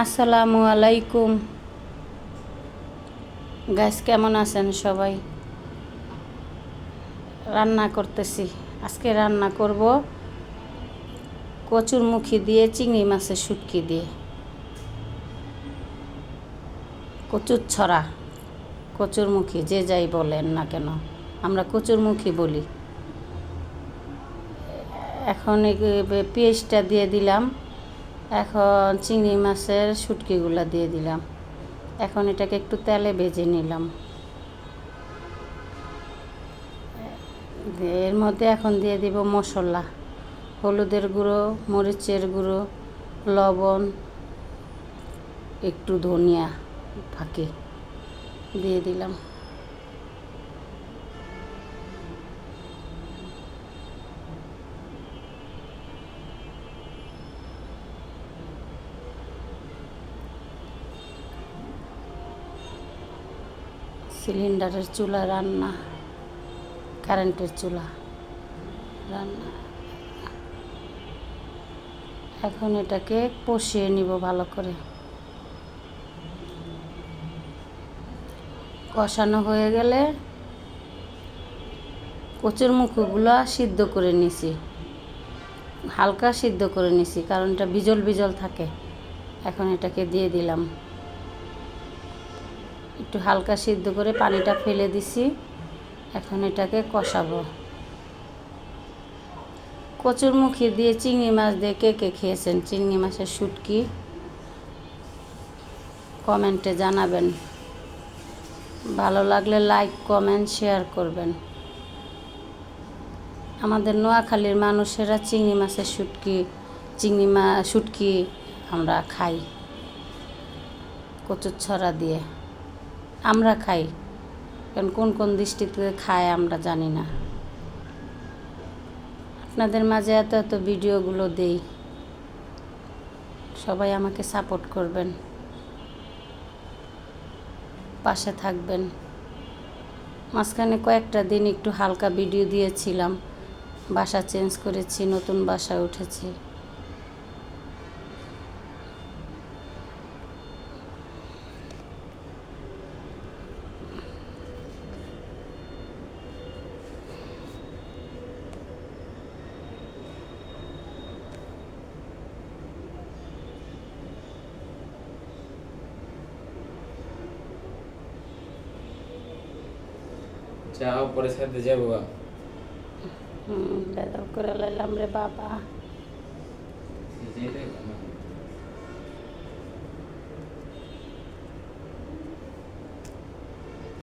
আসসালামু আলাইকুম গাইস, কেমন আছেন সবাই? রান্না করতেছি। আজকে রান্না করব কচুরমুখী দিয়ে চিংড়ি মাছের শুটকি দিয়ে, কচুর ছড়া, কচুরমুখী যে যাই বলেন না কেন, আমরা কচুরমুখী বলি। এখন এই পেঁয়াজটা দিয়ে দিলাম, এখন চিংড়ি মাছের শুটকিগুলো দিয়ে দিলাম। এখন এটাকে একটু তেলে ভেজে নিলাম। এর মধ্যে এখন দিয়ে দিব মশলা, হলুদের গুঁড়ো, মরিচের গুঁড়ো, লবণ, একটু ধনিয়া ফাঁকি দিয়ে দিলাম। সিলিন্ডারের চুলা রান্না, কারেন্টের চুলা রান্না। এখন এটাকে কষিয়ে নিব ভালো করে। কষানো হয়ে গেলে কচুরমুখীগুলো সিদ্ধ করে নিছি, হালকা সিদ্ধ করে নিছি, কারণ এটা বিজল বিজল থাকে। এখন এটাকে দিয়ে দিলাম, একটু হালকা সিদ্ধ করে পানিটা ফেলে দিছি। এখন এটাকে কষাবো। কচুরমুখী দিয়ে চিংড়ি মাছ দিয়ে কে কে খেয়েছেন? চিংড়ি মাছের শুটকি কমেন্টে জানাবেন। ভালো লাগলে লাইক, কমেন্ট, শেয়ার করবেন। আমাদের নোয়াখালীর মানুষেরা চিংড়ি মাছের শুটকি আমরা খাই কচুর ছড়া দিয়ে। আমরা খাই, কারণ কোন কোন দৃষ্টিতে খায় আমরা জানি না। আপনাদের মাঝে এত এত ভিডিওগুলো দেই, সবাই আমাকে সাপোর্ট করবেন, পাশে থাকবেন। মাঝখানে কয়েকটা দিন একটু হালকা ভিডিও দিয়েছিলাম, বাসা চেঞ্জ করেছি, নতুন বাসায় উঠেছি। যাও পরে সাথে যাবো। বেদম করে লাইলাম রে বাবা।